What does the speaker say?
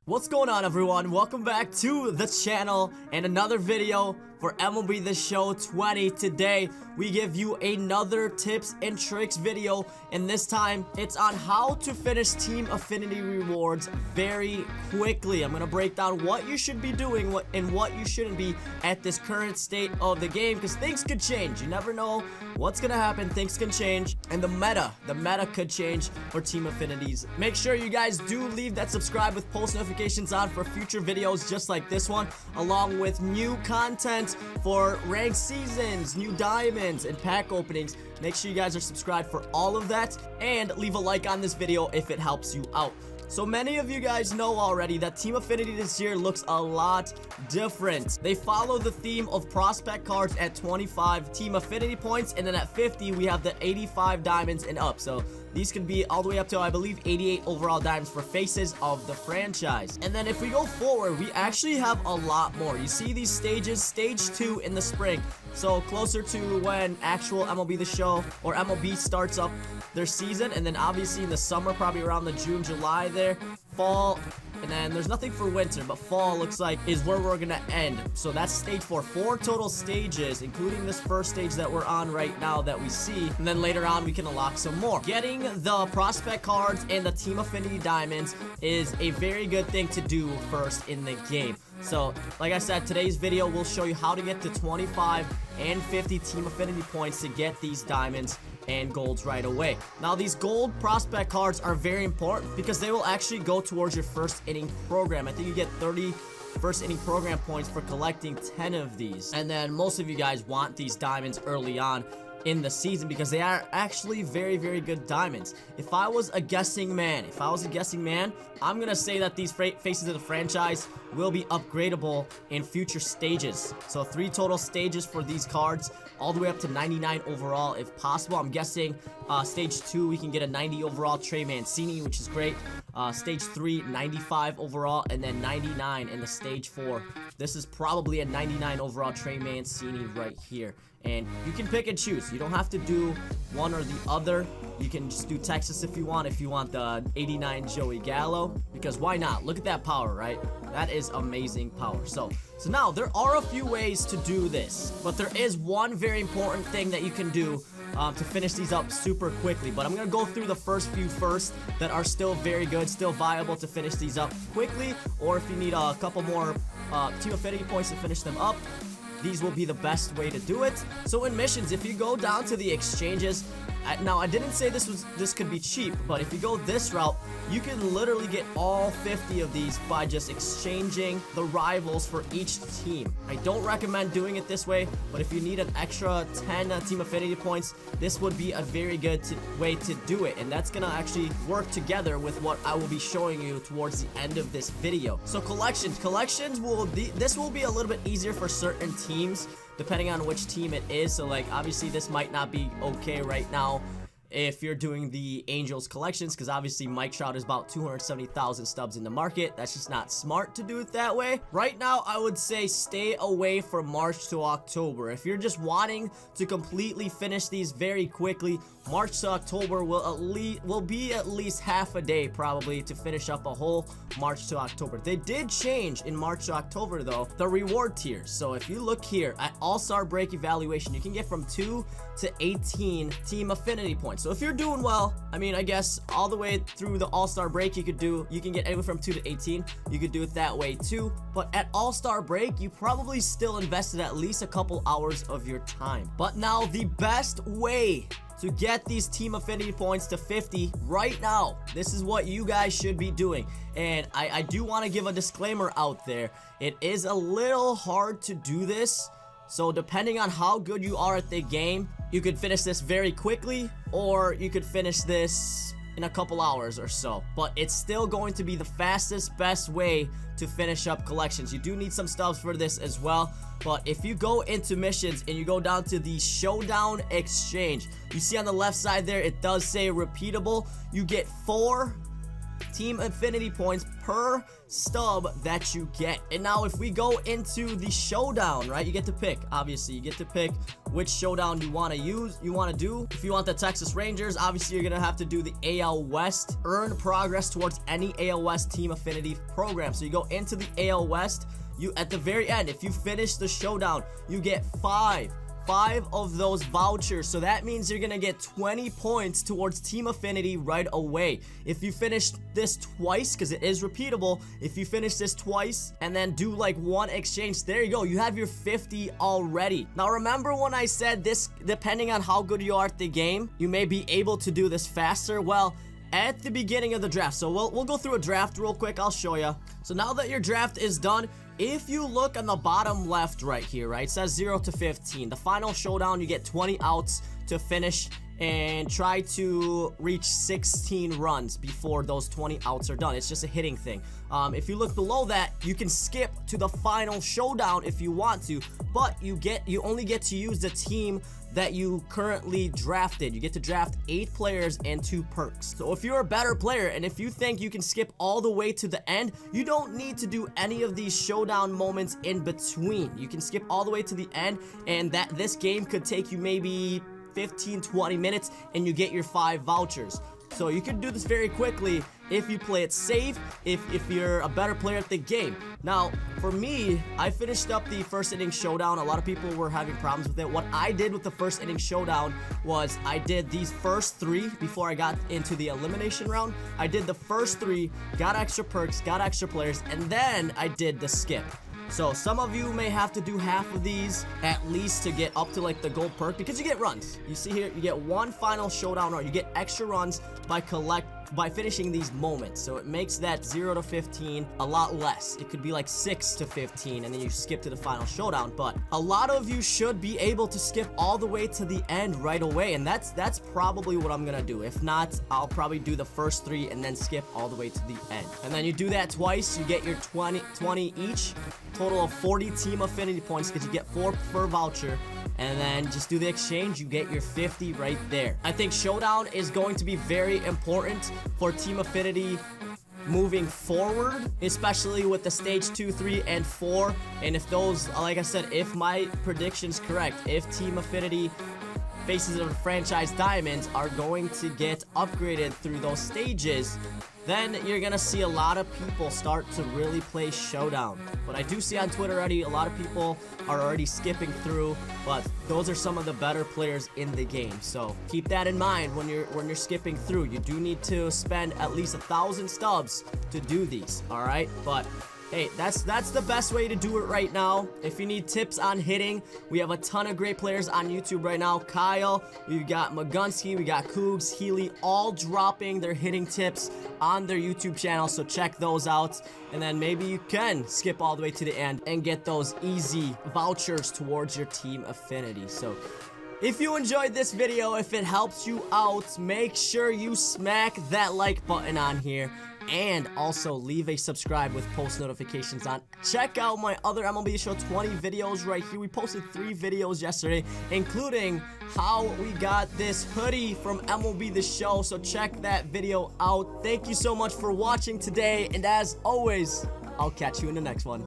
What's going on, everyone? Welcome back to the channel and another video for MLB The Show 20. Today we give you another tips and tricks video, and this time it's on how to finish Team Affinity rewards very quickly. I'm gonna break down what you should be doing and what you shouldn't be at this current state of the game, because things could change. You never know what's gonna happen. Things can change, and the meta could change for Team Affinities. Make sure you guys do leave that subscribe with post notifications on for future videos just like this one, along with new content for ranked seasons, new diamonds, and pack openings. Make sure you guys are subscribed for all of that, and leave a like on this video if it helps you out. So many of you guys know already that Team Affinity this year looks a lot different. They follow the theme of prospect cards at 25 Team Affinity points, and then at 50 we have the 85 diamonds and up. So these can be all the way up to, I believe, 88 overall diamonds for faces of the franchise. And then if we go forward, we actually have a lot more. You see these stages, stage 2 in the spring, so closer to when actual MLB The Show or MLB starts up their season, and then obviously in the summer, probably around the June, July there, fall, and then there's nothing for winter, but fall looks like is where we're gonna end. So that's stage 4, 4 total stages, including this first stage that we're on right now that we see, and then later on we can unlock some more. Getting the prospect cards and the Team Affinity diamonds is a very good thing to do first in the game. So, like I said, today's video will show you how to get to 25 and 50 Team Affinity points to get these diamonds and golds right away. Now, these gold prospect cards are very important because they will actually go towards your first inning program. I think you get 30 first inning program points for collecting 10 of these. And then most of you guys want these diamonds early on in the season because they are actually very, very good diamonds. If I was a guessing man, I'm gonna say that these faces of the franchise will be upgradable in future stages. So 3 total stages for these cards, all the way up to 99 overall if possible. I'm guessing stage 2 we can get a 90 overall Trey Mancini, which is great. Stage 3, 95 overall, and then 99 in the stage 4. This is probably a 99 overall Trey Mancini right here. And you can pick and choose. You don't have to do one or the other. You can just do Texas if you want the 89 Joey Gallo, because why not? Look at that power, right? That is amazing power. So now there are a few ways to do this, but there is one very important thing that you can do to finish these up super quickly. But I'm gonna go through the first few first that are still very good, still viable to finish these up quickly, or if you need a couple more Team Affinity points to finish them up, these will be the best way to do it. So in missions, if you go down to the exchanges, now I didn't say this could be cheap, but if you go this route, you can literally get all 50 of these by just exchanging the rivals for each team. I don't recommend doing it this way, but if you need an extra 10 Team Affinity points, this would be a very good way to do it, and that's gonna actually work together with what I will be showing you towards the end of this video. So collections this will be a little bit easier for certain teams depending on which team it is. So like obviously this might not be okay right now if you're doing the Angels collections, because obviously Mike Trout is about 270,000 stubs in the market. That's just not smart to do it that way. Right now, I would say stay away from March to October. If you're just wanting to completely finish these very quickly, March to October will be at least half a day probably to finish up a whole March to October. They did change in March to October though, the reward tiers. So if you look here at All-Star Break evaluation, you can get from 2 to 18 Team Affinity points. So if you're doing well, I mean, I guess all the way through the All-Star Break, you can get anywhere from 2 to 18. You could do it that way too. But at All-Star Break, you probably still invested at least a couple hours of your time. But now the best way to get these Team Affinity points to 50 right now, this is what you guys should be doing. And I do want to give a disclaimer out there. It is a little hard to do this. So depending on how good you are at the game, you could finish this very quickly, or you could finish this in a couple hours or so. But it's still going to be the fastest, best way to finish up collections. You do need some stubs for this as well. But if you go into missions and you go down to the Showdown Exchange, you see on the left side there, it does say repeatable. You get 4 Team Affinity points per stub that you get. And now if we go into the showdown, right, you get to pick. Obviously, you get to pick which showdown you want to do. If you want the Texas Rangers, obviously you're gonna have to do the AL West. Earn progress towards any AL West Team Affinity program. So you go into the AL West. You at the very end, if you finish the showdown, you get five of those vouchers. So that means you're gonna get 20 points towards Team Affinity right away. If you finish this twice, because it is repeatable, if you finish this twice and then do like one exchange, there you go, you have your 50 already. Now remember when I said this, depending on how good you are at the game, you may be able to do this faster. Well, at the beginning of the draft, so we'll go through a draft real quick. I'll show you. So now that your draft is done, if you look on the bottom left right here, right, it says 0 to 15. The final showdown, you get 20 outs to finish and try to reach 16 runs before those 20 outs are done. It's just a hitting thing. If you look below that, you can skip to the final showdown if you want to, but you only get to use the team that you currently drafted. You get to draft 8 players and 2 perks. So if you're a better player and if you think you can skip all the way to the end, you don't need to do any of these showdown moments in between. You can skip all the way to the end, and this game could take you maybe 15-20 minutes and you get your 5 vouchers. So you can do this very quickly if you play it safe, if you're a better player at the game. Now, for me, I finished up the first inning showdown. A lot of people were having problems with it. What I did with the first inning showdown was I did these first 3 before I got into the elimination round. I did the first 3, got extra perks, got extra players, and then I did the skip. So some of you may have to do half of these at least to get up to like the gold perk, because you get runs. You see here, you get 1 final showdown run. You get extra runs by finishing these moments. So it makes that 0 to 15 a lot less. It could be like 6 to 15 and then you skip to the final showdown. But a lot of you should be able to skip all the way to the end right away, and that's probably what I'm gonna do. If not, I'll probably do the first 3 and then skip all the way to the end. And then you do that twice, you get your 20 each. Total of 40 Team Affinity points because you get 4 per voucher. And then just do the exchange, you get your 50 right there. I think Showdown is going to be very important for Team Affinity moving forward, especially with the stage 2, 3, and 4. And if those, like I said, if my prediction's correct, if Team Affinity Faces of Franchise Diamonds are going to get upgraded through those stages, then you're gonna see a lot of people start to really play Showdown. But I do see on Twitter already, a lot of people are already skipping through, but those are some of the better players in the game. So keep that in mind when you're skipping through. You do need to spend at least 1,000 stubs to do these, all right? But hey, that's the best way to do it right now. If you need tips on hitting, we have a ton of great players on YouTube right now. Kyle, we've got Magunski, we got Cougs, Healy, all dropping their hitting tips on their YouTube channel, so check those out. And then maybe you can skip all the way to the end and get those easy vouchers towards your Team Affinity. So if you enjoyed this video, if it helps you out, make sure you smack that like button on here. And also leave a subscribe with post notifications on. Check out my other MLB Show 20 videos right here. We posted 3 videos yesterday, including how we got this hoodie from MLB The Show. So check that video out. Thank you so much for watching today. And as always, I'll catch you in the next one.